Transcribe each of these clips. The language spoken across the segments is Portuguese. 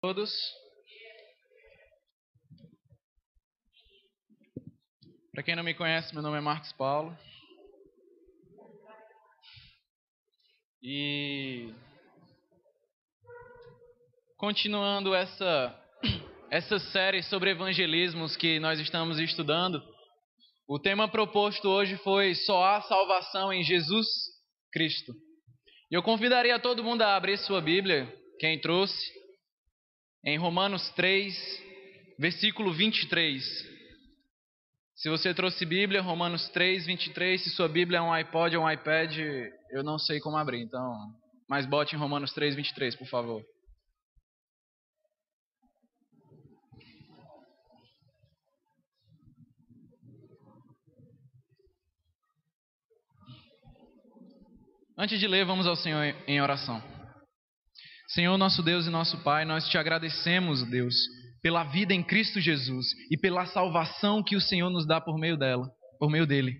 Todos. Para quem não me conhece, meu nome é Marcos Paulo. E continuando essa série sobre evangelismos que nós estamos estudando, o tema proposto hoje foi só há salvação em Jesus Cristo. E eu convidaria todo mundo a abrir sua Bíblia, quem trouxe, em Romanos 3, versículo 23. Se você trouxe Bíblia, Romanos 3, 23. Se sua Bíblia é um iPod ou um iPad, eu não sei como abrir, então... Mas bote em Romanos 3, 23, por favor. Antes de ler, vamos ao Senhor em oração. Senhor, nosso Deus e nosso Pai, nós te agradecemos, Deus, pela vida em Cristo Jesus e pela salvação que o Senhor nos dá por meio dele.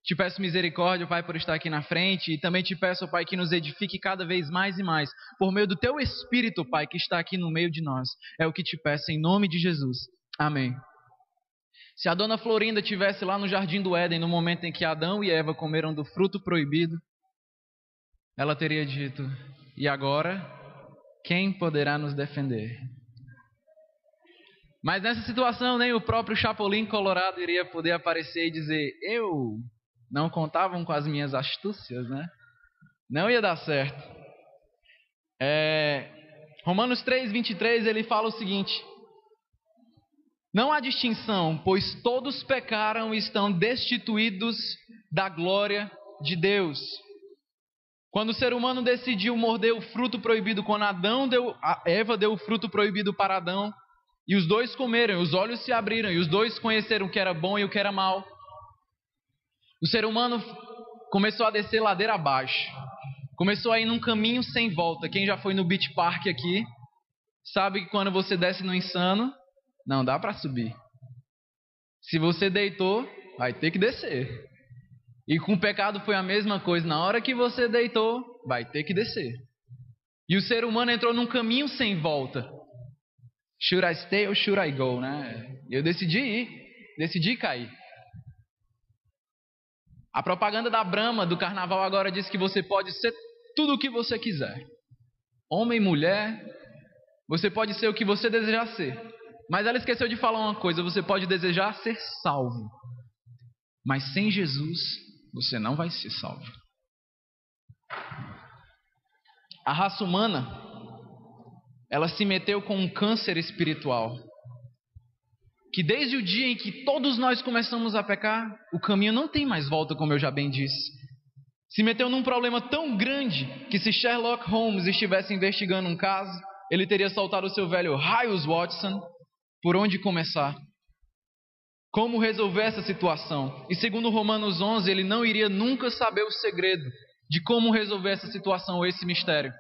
Te peço misericórdia, Pai, por estar aqui na frente, e também te peço, Pai, que nos edifique cada vez mais e mais, por meio do Teu Espírito, Pai, que está aqui no meio de nós. É o que te peço em nome de Jesus. Amém. Se a dona Florinda estivesse lá no Jardim do Éden, no momento em que Adão e Eva comeram do fruto proibido, ela teria dito: e agora, quem poderá nos defender? Mas nessa situação, nem o próprio Chapolin Colorado iria poder aparecer e dizer: eu não contavam com as minhas astúcias, né? Não ia dar certo. Romanos 3, 23, ele fala o seguinte: não há distinção, pois todos pecaram e estão destituídos da glória de Deus. Quando o ser humano decidiu morder o fruto proibido, quando Eva deu o fruto proibido para Adão, e os dois comeram, os olhos se abriram, e os dois conheceram o que era bom e o que era mal, o ser humano começou a descer ladeira abaixo, começou a ir num caminho sem volta. Quem já foi no Beach Park aqui, sabe que quando você desce no insano, não dá para subir. Se você deitou, vai ter que descer. E com o pecado foi a mesma coisa. Na hora que você deitou, vai ter que descer. E o ser humano entrou num caminho sem volta. Should I stay or should I go, né? Eu decidi ir, decidi cair. A propaganda da Brahma, do carnaval, agora diz que você pode ser tudo o que você quiser. Homem, mulher, você pode ser o que você desejar ser. Mas ela esqueceu de falar uma coisa: você pode desejar ser salvo. Mas sem Jesus, você não vai ser salvo. A raça humana, ela se meteu com um câncer espiritual, que desde o dia em que todos nós começamos a pecar, o caminho não tem mais volta, como eu já bem disse. Se meteu num problema tão grande que, se Sherlock Holmes estivesse investigando um caso, ele teria soltado o seu velho raios Watson. Por onde começar? Como resolver essa situação? E segundo Romanos 11, ele não iria nunca saber o segredo de como resolver essa situação ou esse mistério.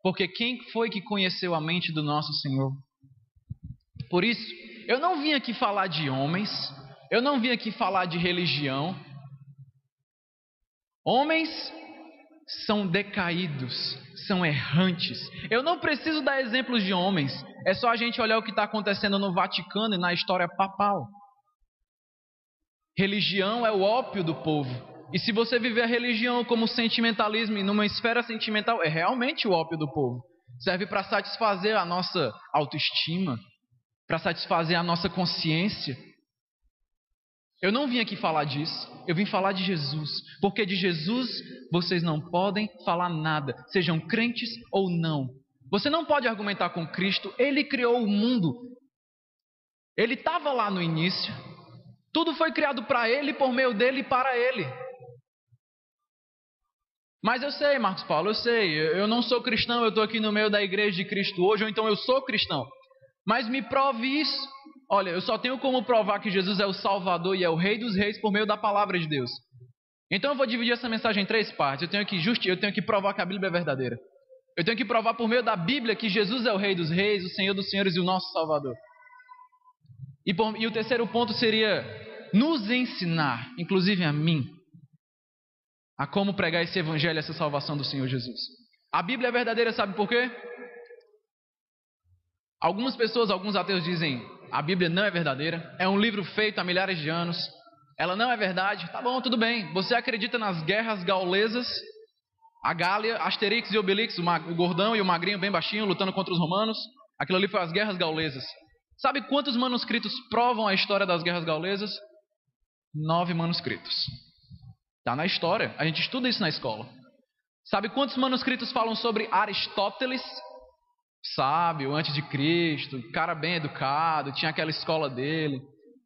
Porque quem foi que conheceu a mente do nosso Senhor? Por isso, eu não vim aqui falar de homens, eu não vim aqui falar de religião. Homens são decaídos, são errantes. Eu não preciso dar exemplos de homens, é só a gente olhar o que está acontecendo no Vaticano e na história papal. Religião é o ópio do povo. E se você viver a religião como sentimentalismo e numa esfera sentimental, é realmente o ópio do povo. Serve para satisfazer a nossa autoestima, para satisfazer a nossa consciência. Eu não vim aqui falar disso, eu vim falar de Jesus. Porque de Jesus vocês não podem falar nada, sejam crentes ou não. Você não pode argumentar com Cristo. Ele criou o mundo. Ele estava lá no início. Tudo foi criado para Ele, por meio dEle e para Ele. Mas eu sei, Marcos Paulo, eu sei. Eu não sou cristão, eu estou aqui no meio da igreja de Cristo hoje, ou então eu sou cristão. Mas me prove isso. Olha, eu só tenho como provar que Jesus é o Salvador e é o Rei dos Reis por meio da palavra de Deus. Então eu vou dividir essa mensagem em 3 partes. Eu tenho que provar que a Bíblia é verdadeira. Eu tenho que provar por meio da Bíblia que Jesus é o Rei dos Reis, o Senhor dos Senhores e o nosso Salvador. E o terceiro ponto seria nos ensinar, inclusive a mim, a como pregar esse evangelho, essa salvação do Senhor Jesus. A Bíblia é verdadeira, sabe por quê? Algumas pessoas, alguns ateus dizem, a Bíblia não é verdadeira, é um livro feito há milhares de anos, ela não é verdade. Tá bom, tudo bem. Você acredita nas guerras gaulesas, a Gália, Asterix e Obelix, o gordão e o magrinho bem baixinho lutando contra os romanos? Aquilo ali foi as guerras gaulesas. Sabe quantos manuscritos provam a história das guerras gaulesas? 9 manuscritos. Está na história, a gente estuda isso na escola. Sabe quantos manuscritos falam sobre Aristóteles? Sábio, antes de Cristo, cara bem educado, tinha aquela escola dele.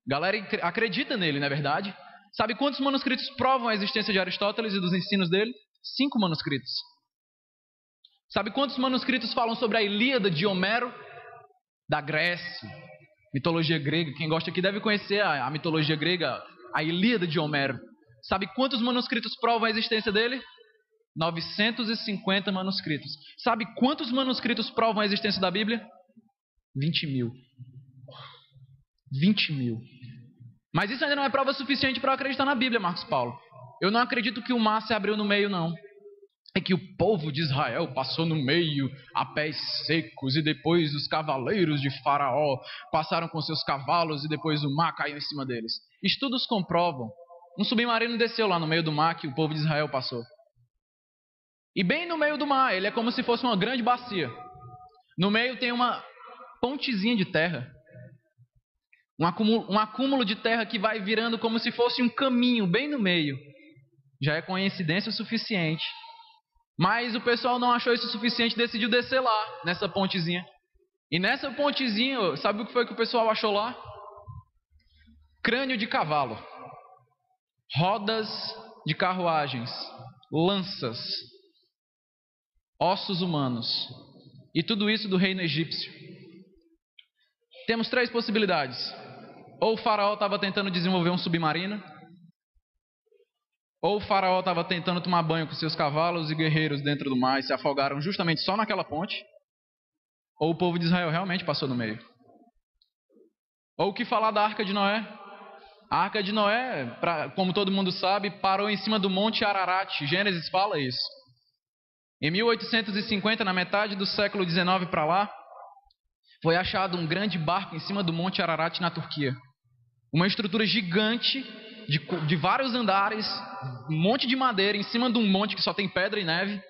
Galera acredita nele, não é verdade? Sabe quantos manuscritos provam a existência de Aristóteles e dos ensinos dele? 5 manuscritos. Sabe quantos manuscritos falam sobre a Ilíada de Homero? Da Grécia, mitologia grega. Quem gosta aqui deve conhecer a mitologia grega, a Ilíada de Homero. Sabe quantos manuscritos provam a existência dele? 950 manuscritos. Sabe quantos manuscritos provam a existência da Bíblia? 20 mil. 20 mil. Mas isso ainda não é prova suficiente para eu acreditar na Bíblia, Marcos Paulo. Eu não acredito que o mar se abriu no meio, não. É que o povo de Israel passou no meio a pés secos, e depois os cavaleiros de Faraó passaram com seus cavalos, e depois o mar caiu em cima deles. Estudos comprovam. Um submarino desceu lá no meio do mar que o povo de Israel passou. E bem no meio do mar, ele é como se fosse uma grande bacia. No meio tem uma pontezinha de terra. Um acúmulo de terra que vai virando como se fosse um caminho bem no meio. Já é coincidência o suficiente. Mas o pessoal não achou isso suficiente e decidiu descer lá, nessa pontezinha. E nessa pontezinha, sabe o que foi que o pessoal achou lá? Crânio de cavalo, rodas de carruagens, lanças, ossos humanos. E tudo isso do reino egípcio. Temos 3 possibilidades. Ou o faraó estava tentando desenvolver um submarino, ou o faraó estava tentando tomar banho com seus cavalos e guerreiros dentro do mar e se afogaram justamente só naquela ponte, ou o povo de Israel realmente passou no meio. Ou o que falar da Arca de Noé? A Arca de Noé, como todo mundo sabe, parou em cima do Monte Ararat. Gênesis fala isso. Em 1850, na metade do século XIX para lá, foi achado um grande barco em cima do Monte Ararat na Turquia. Uma estrutura gigante de vários andares, um monte de madeira em cima de um monte que só tem pedra e neve.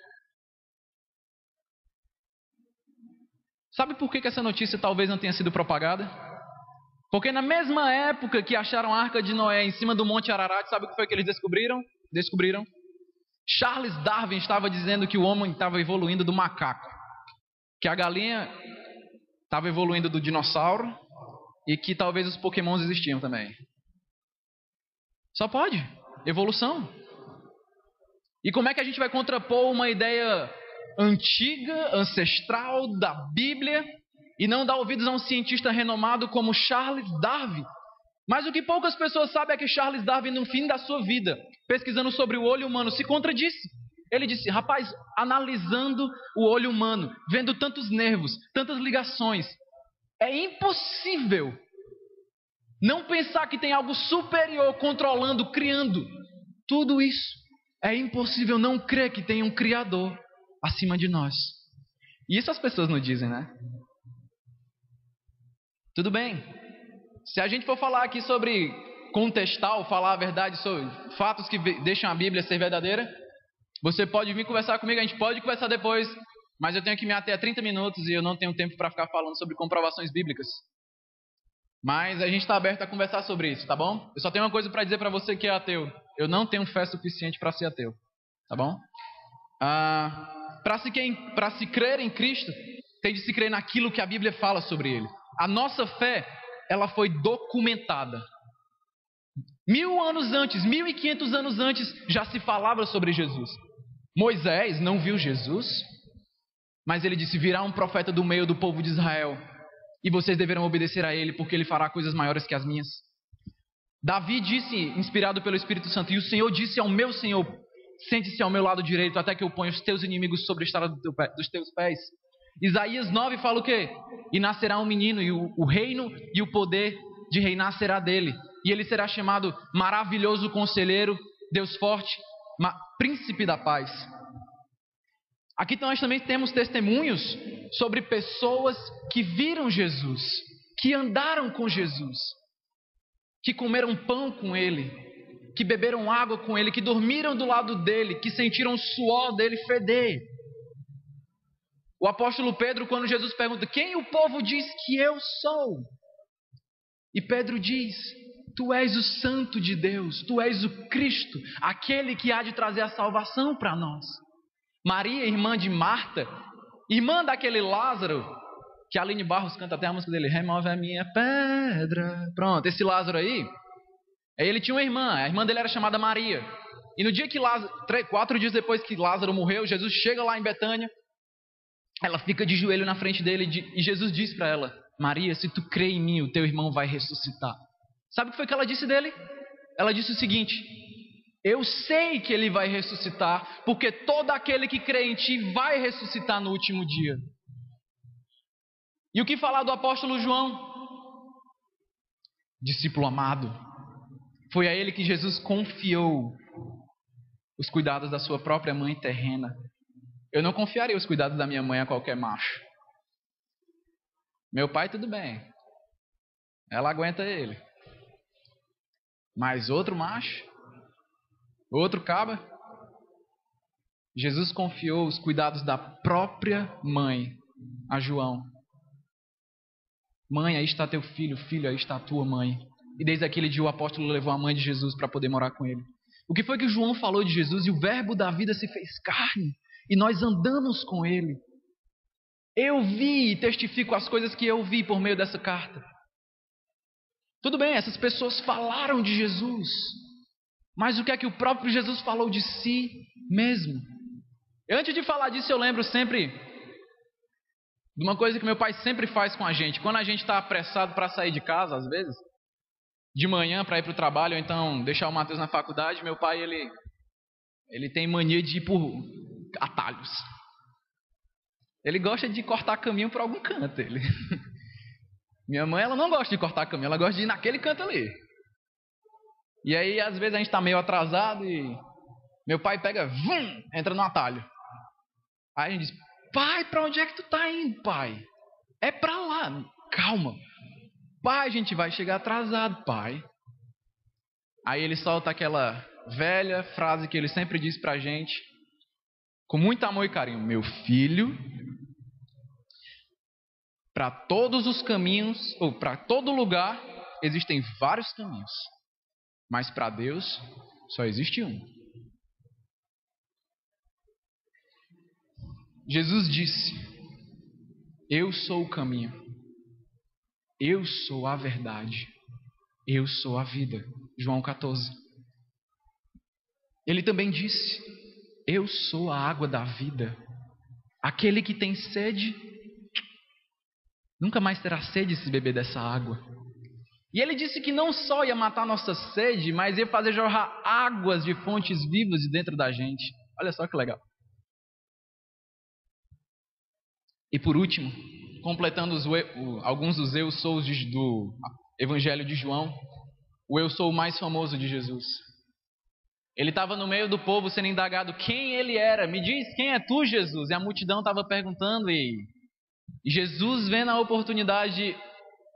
Sabe por que essa notícia talvez não tenha sido propagada? Porque na mesma época que acharam a Arca de Noé em cima do Monte Ararat, sabe o que foi que eles descobriram? Charles Darwin estava dizendo que o homem estava evoluindo do macaco, que a galinha estava evoluindo do dinossauro e que talvez os pokémons existiam também. Só pode. Evolução. E como é que a gente vai contrapor uma ideia antiga, ancestral, da Bíblia, e não dar ouvidos a um cientista renomado como Charles Darwin? Mas o que poucas pessoas sabem é que Charles Darwin, no fim da sua vida, pesquisando sobre o olho humano, se contradisse. Ele disse, rapaz, analisando o olho humano, vendo tantos nervos, tantas ligações, é impossível não pensar que tem algo superior controlando, criando tudo isso. É impossível não crer que tem um Criador acima de nós. E isso as pessoas não dizem, né? Tudo bem. Se a gente for falar aqui sobre contestar ou falar a verdade sobre fatos que deixam a Bíblia ser verdadeira, você pode vir conversar comigo, a gente pode conversar depois, mas eu tenho que me ater a 30 minutos e eu não tenho tempo para ficar falando sobre comprovações bíblicas. Mas a gente está aberto a conversar sobre isso, tá bom? Eu só tenho uma coisa para dizer para você que é ateu. Eu não tenho fé suficiente para ser ateu, tá bom? Para se crer em Cristo, tem de se crer naquilo que a Bíblia fala sobre Ele. A nossa fé, ela foi documentada. 1000 anos antes, 1500 anos antes, já se falava sobre Jesus. Moisés não viu Jesus, mas ele disse, virá um profeta do meio do povo de Israel, e vocês deverão obedecer a ele, porque ele fará coisas maiores que as minhas. Davi disse, inspirado pelo Espírito Santo, e o Senhor disse ao meu Senhor, sente-se ao meu lado direito, até que eu ponha os teus inimigos sobre a estrada dos teus pés. Isaías 9 fala o quê? E nascerá um menino, e o reino e o poder de reinar será dele. E ele será chamado Maravilhoso Conselheiro, Deus Forte, Príncipe da Paz. Aqui nós também temos testemunhos sobre pessoas que viram Jesus, que andaram com Jesus, que comeram pão com Ele, que beberam água com Ele, que dormiram do lado dele, que sentiram o suor dele feder. O apóstolo Pedro, quando Jesus pergunta: quem o povo diz que eu sou? E Pedro diz: tu és o Santo de Deus, tu és o Cristo, aquele que há de trazer a salvação para nós. Maria, irmã de Marta, irmã daquele Lázaro, que a Aline Barros canta até a música dele: remove a minha pedra. Pronto, esse Lázaro aí, ele tinha uma irmã, a irmã dele era chamada Maria. E no dia que 4 dias depois que Lázaro morreu, Jesus chega lá em Betânia, ela fica de joelho na frente dele e Jesus diz para ela: Maria, se tu crê em mim, o teu irmão vai ressuscitar. Sabe o que foi que ela disse dele? Ela disse o seguinte: eu sei que ele vai ressuscitar, porque todo aquele que crê em ti vai ressuscitar no último dia. E o que falar do apóstolo João? Discípulo amado. Foi a ele que Jesus confiou os cuidados da sua própria mãe terrena. Eu não confiaria os cuidados da minha mãe a qualquer macho. Meu pai, tudo bem. Ela aguenta ele. Mas outro macho, outro cabra, Jesus confiou os cuidados da própria mãe a João. Mãe, aí está teu filho, filho, aí está a tua mãe. E desde aquele dia o apóstolo levou a mãe de Jesus para poder morar com ele. O que foi que João falou de Jesus? E o verbo da vida se fez carne, e nós andamos com ele. Eu vi e testifico as coisas que eu vi por meio dessa carta. Tudo bem, essas pessoas falaram de Jesus, mas o que é que o próprio Jesus falou de si mesmo? Antes de falar disso, eu lembro sempre de uma coisa que meu pai sempre faz com a gente. Quando a gente está apressado para sair de casa, às vezes, de manhã para ir para o trabalho, ou então deixar o Matheus na faculdade, meu pai ele tem mania de ir por atalhos. Ele gosta de cortar caminho por algum canto. Minha mãe, ela não gosta de cortar caminho, ela gosta de ir naquele canto ali. E aí, às vezes, a gente está meio atrasado e meu pai pega, entra no atalho. Aí a gente diz: pai, para onde é que tu tá indo, pai? É para lá. Calma. Pai, a gente vai chegar atrasado, pai. Aí ele solta aquela velha frase que ele sempre diz pra gente, com muito amor e carinho: meu filho, para todos os caminhos, ou para todo lugar, existem vários caminhos. Mas para Deus, só existe um. Jesus disse: eu sou o caminho, eu sou a verdade, eu sou a vida. João 14. Ele também disse: eu sou a água da vida. Aquele que tem sede nunca mais terá sede se beber dessa água. E ele disse que não só ia matar nossa sede, mas ia fazer jorrar águas de fontes vivas de dentro da gente. Olha só que legal. E por último, completando alguns dos eu sou do Evangelho de João, o eu sou o mais famoso de Jesus. Ele estava no meio do povo sendo indagado quem ele era. Me diz, quem é tu, Jesus? E a multidão estava perguntando e Jesus, vendo a oportunidade,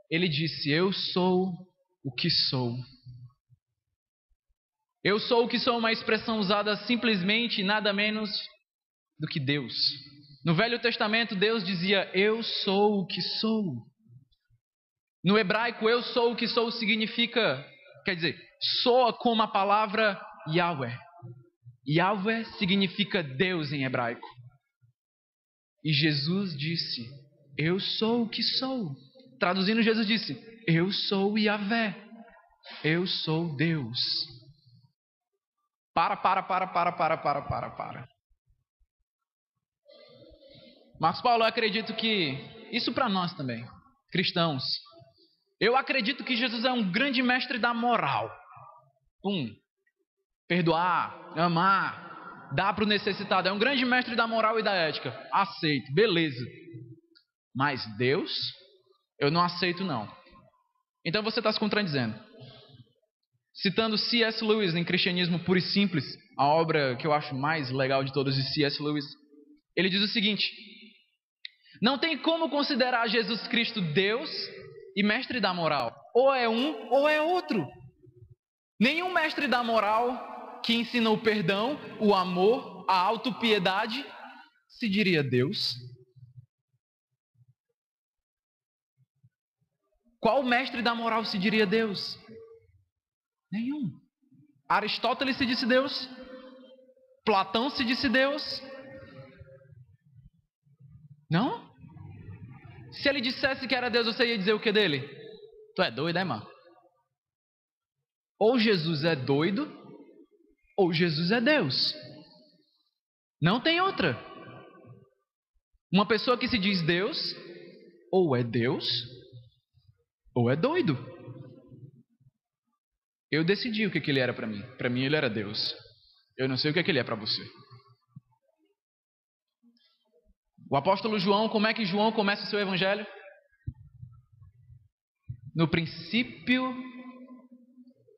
ele disse: eu sou o que sou. Eu sou o que sou, uma expressão usada simplesmente nada menos do que Deus. No Velho Testamento, Deus dizia: eu sou o que sou. No hebraico, eu sou o que sou significa, quer dizer, soa como a palavra Yahweh. Yahweh significa Deus em hebraico. E Jesus disse: eu sou o que sou. Traduzindo, Jesus disse: eu sou Yahvé. Eu sou Deus. Para. Marcos Paulo, eu acredito que isso para nós também, cristãos. Eu acredito que Jesus é um grande mestre da moral. Perdoar, amar, dar para o necessitado. É um grande mestre da moral e da ética. Aceito, beleza. Mas Deus, eu não aceito não. Então você está se contradizendo. Citando C.S. Lewis em Cristianismo Puro e Simples, a obra que eu acho mais legal de todas de C.S. Lewis, ele diz o seguinte: Não tem como considerar Jesus Cristo Deus e mestre da moral. Ou é um ou é outro. Nenhum mestre da moral que ensina o perdão, o amor, a autopiedade se diria Deus. Qual mestre da moral se diria Deus? Nenhum. Aristóteles se disse Deus. Platão se disse Deus. Não? Se ele dissesse que era Deus, você ia dizer o que dele? Tu é doido, mano? Ou Jesus é doido, ou Jesus é Deus. Não tem outra. Uma pessoa que se diz Deus, ou é Deus, ou é doido. Eu decidi o que ele era para mim. Para mim ele era Deus. Eu não sei o que ele é para você. O apóstolo João, como é que João começa o seu evangelho? No princípio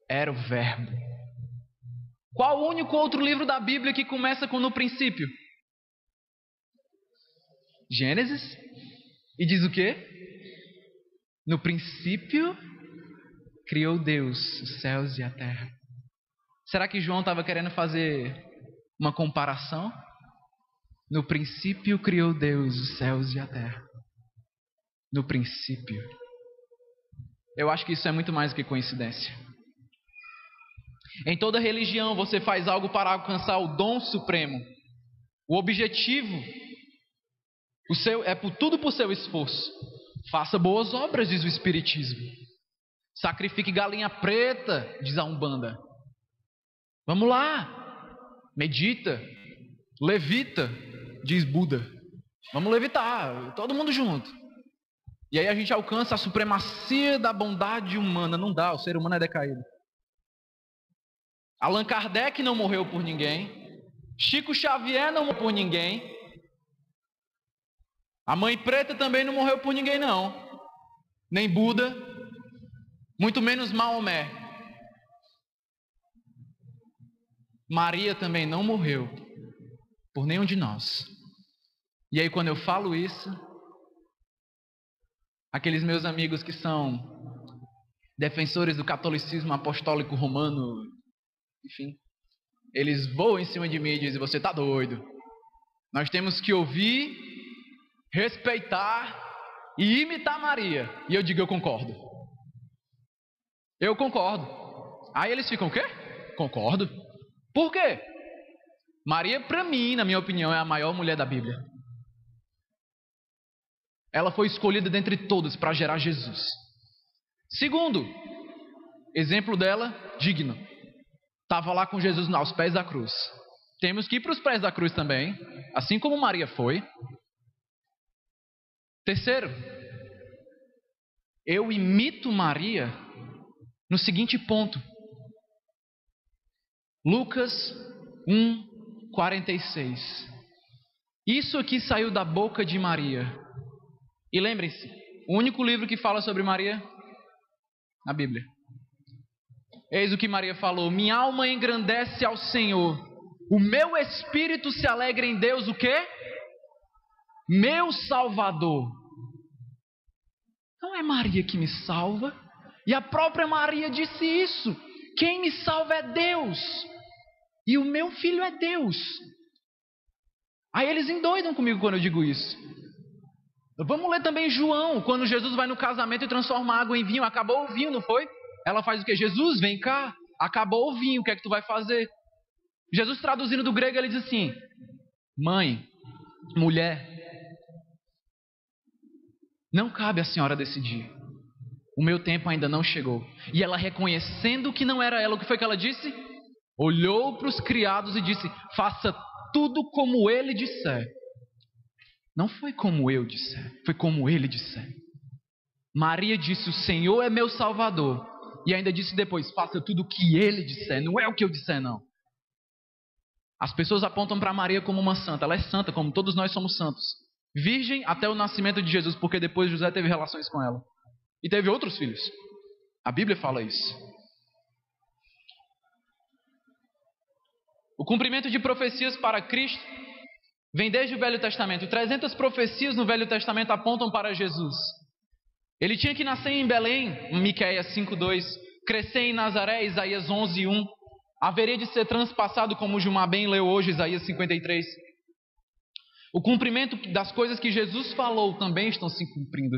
era o verbo. Qual o único outro livro da Bíblia que começa com no princípio? Gênesis. E diz o quê? No princípio criou Deus os céus e a terra. Será que João estava querendo fazer uma comparação? No princípio criou Deus os céus e a terra. No princípio. Eu acho que isso é muito mais do que coincidência. Em toda religião você faz algo para alcançar o dom supremo. O objetivo é tudo por seu esforço. Faça boas obras, diz o Espiritismo. Sacrifique galinha preta, diz a Umbanda. Vamos lá. Medita. Levita, diz Buda. Vamos levitar, todo mundo junto. E aí a gente alcança a supremacia da bondade humana. Não dá, o ser humano é decaído. Allan Kardec não morreu por ninguém. Chico Xavier não morreu por ninguém. A Mãe Preta também não morreu por ninguém, não. Nem Buda, muito menos Maomé. Maria também não morreu por nenhum de nós. E aí quando eu falo isso, aqueles meus amigos que são defensores do catolicismo apostólico romano, enfim, eles voam em cima de mim e dizem: você está doido. Nós temos que ouvir, respeitar e imitar Maria. E eu digo: eu concordo. Eu concordo. Aí eles ficam: o quê? Concordo. Por quê? Maria, para mim, na minha opinião, é a maior mulher da Bíblia. Ela foi escolhida dentre todos para gerar Jesus. Segundo, exemplo dela, digno. Estava lá com Jesus aos pés da cruz. Temos que ir para os pés da cruz também, assim como Maria foi. Terceiro, eu imito Maria no seguinte ponto. Lucas 1:46. Isso aqui saiu da boca de Maria. E lembrem-se, o único livro que fala sobre Maria, a Bíblia. Eis o que Maria falou: minha alma engrandece ao Senhor, o meu espírito se alegra em Deus, o quê? Meu Salvador. Não é Maria que me salva. E a própria Maria disse isso: quem me salva é Deus, e o meu filho é Deus. Aí eles endoidam comigo quando eu digo isso. Vamos ler também João, quando Jesus vai no casamento e transforma água em vinho. Acabou o vinho, não foi? Ela faz o quê? Jesus, vem cá, acabou o vinho, o que é que tu vai fazer? Jesus, traduzindo do grego, ele diz assim: mãe, mulher, não cabe a senhora decidir. O meu tempo ainda não chegou. E ela, reconhecendo que não era ela, o que foi que ela disse? Olhou para os criados e disse: faça tudo como ele disser. Não foi como eu disser, foi como ele disser. Maria disse: o Senhor é meu Salvador. E ainda disse depois: faça tudo o que ele disser, não é o que eu disser, não. As pessoas apontam para Maria como uma santa. Ela é santa, como todos nós somos santos. Virgem até o nascimento de Jesus, porque depois José teve relações com ela. E teve outros filhos. A Bíblia fala isso. O cumprimento de profecias para Cristo vem desde o Velho Testamento. 300 profecias no Velho Testamento apontam para Jesus. Ele tinha que nascer em Belém, Miqueias 5:2, crescer em Nazaré, Isaías 11:1, haveria de ser transpassado, como o Gilmar bem leu hoje, Isaías 53. O cumprimento das coisas que Jesus falou também estão se cumprindo.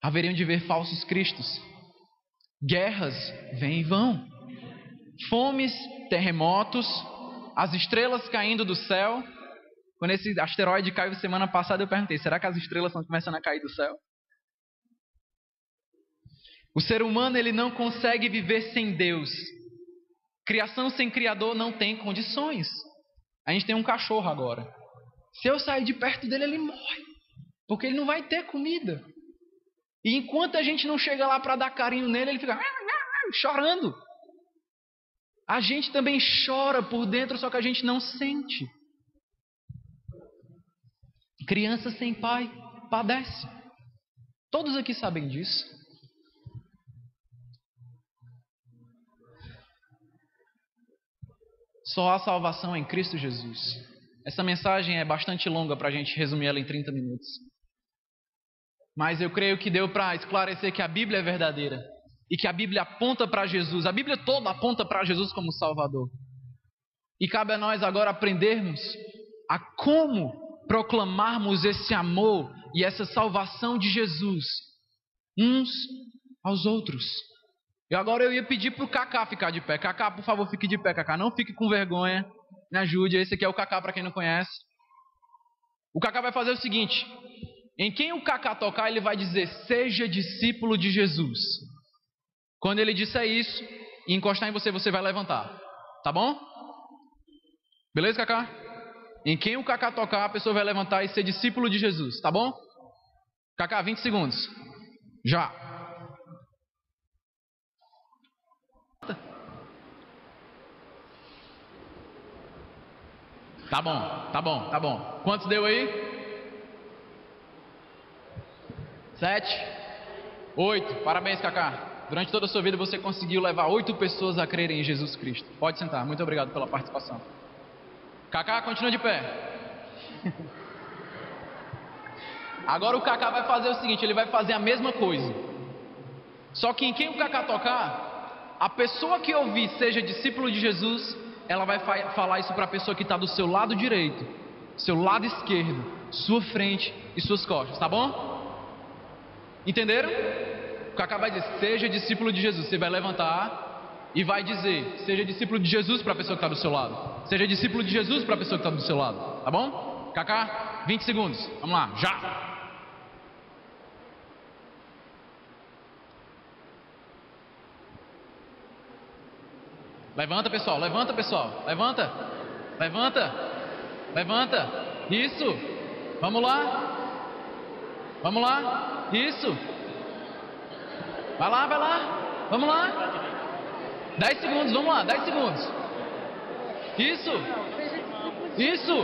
Haveriam de ver falsos cristos. Guerras vêm e vão. Fomes, terremotos, as estrelas caindo do céu. Quando esse asteroide caiu semana passada, eu perguntei, será que as estrelas estão começando a cair do céu? O ser humano, ele não consegue viver sem Deus. Criação sem Criador não tem condições. A gente tem um cachorro agora. Se eu sair de perto dele, ele morre. Porque ele não vai ter comida. E enquanto a gente não chega lá para dar carinho nele, ele fica chorando. A gente também chora por dentro, só que a gente não sente. Criança sem pai padece. Todos aqui sabem disso. Só há salvação em Cristo Jesus. Essa mensagem é bastante longa para a gente resumir ela em 30 minutos. Mas eu creio que deu para esclarecer que a Bíblia é verdadeira. E que a Bíblia aponta para Jesus. A Bíblia toda aponta para Jesus como Salvador. E cabe a nós agora aprendermos a como proclamarmos esse amor e essa salvação de Jesus uns aos outros. E agora eu ia pedir para o Cacá ficar de pé. Cacá, por favor, fique de pé, Cacá. Não fique com vergonha. Me ajude. Esse aqui é o Cacá, para quem não conhece. O Cacá vai fazer o seguinte. Em quem o Cacá tocar, ele vai dizer, seja discípulo de Jesus. Quando ele disser isso e encostar em você, você vai levantar. Tá bom? Beleza, Cacá? Em quem o Cacá tocar, a pessoa vai levantar e ser discípulo de Jesus. Tá bom? Cacá, 20 segundos. Já. Tá bom. Quantos deu aí? 7, 8. Parabéns, Cacá. Durante toda a sua vida você conseguiu levar 8 pessoas a crerem em Jesus Cristo. Pode sentar. Muito obrigado pela participação. Cacá, continua de pé. Agora o Cacá vai fazer o seguinte, ele vai fazer a mesma coisa. Só que em quem o Cacá tocar, a pessoa que ouvir seja discípulo de Jesus, ela vai falar isso para a pessoa que está do seu lado direito, seu lado esquerdo, sua frente e suas costas, tá bom? Entenderam? O Cacá vai dizer, seja discípulo de Jesus. Você vai levantar e vai dizer, seja discípulo de Jesus para a pessoa que está do seu lado. Seja discípulo de Jesus para a pessoa que está do seu lado. Tá bom? Cacá, 20 segundos. Vamos lá, já! Levanta, pessoal. Levanta. Isso. Vamos lá. Isso. Vai lá. Vamos lá. 10 segundos, vamos lá. 10 segundos. Isso.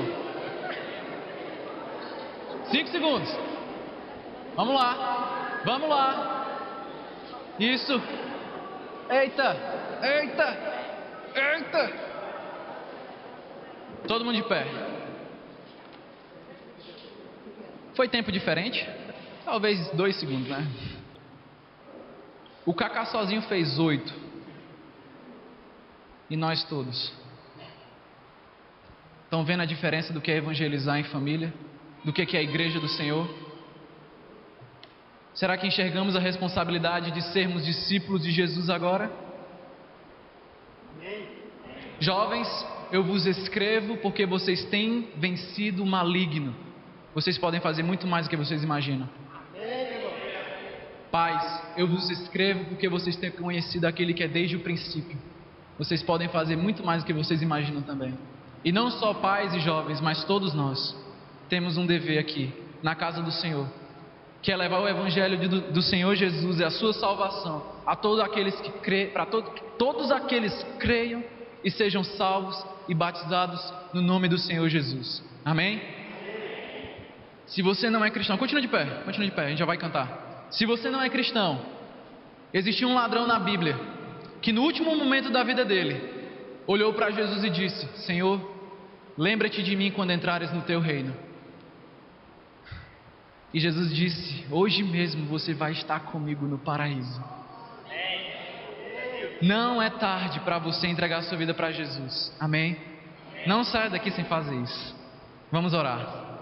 5 segundos. Vamos lá. Isso. Eita. Todo mundo de pé. Foi tempo diferente? Talvez 2 segundos, né? O Cacá sozinho fez 8. E nós todos. Estão vendo a diferença do que é evangelizar em família? Do que é a igreja do Senhor? Será que enxergamos a responsabilidade de sermos discípulos de Jesus agora? Jovens, eu vos escrevo porque vocês têm vencido o maligno. Vocês podem fazer muito mais do que vocês imaginam. Pais, eu vos escrevo porque vocês têm conhecido aquele que é desde o princípio. Vocês podem fazer muito mais do que vocês imaginam também. E não só pais e jovens, mas todos nós temos um dever aqui, na casa do Senhor, que é levar o evangelho do Senhor Jesus e a sua salvação a todos aqueles que creem, para todos aqueles que creiam e sejam salvos e batizados no nome do Senhor Jesus. Amém? Se você não é cristão, continua de pé, a gente já vai cantar. Se você não é cristão, existia um ladrão na Bíblia que no último momento da vida dele olhou para Jesus e disse: Senhor, lembra-te de mim quando entrares no teu reino. E Jesus disse: hoje mesmo você vai estar comigo no paraíso. Não é tarde para você entregar sua vida para Jesus. Amém? Não saia daqui sem fazer isso. Vamos orar.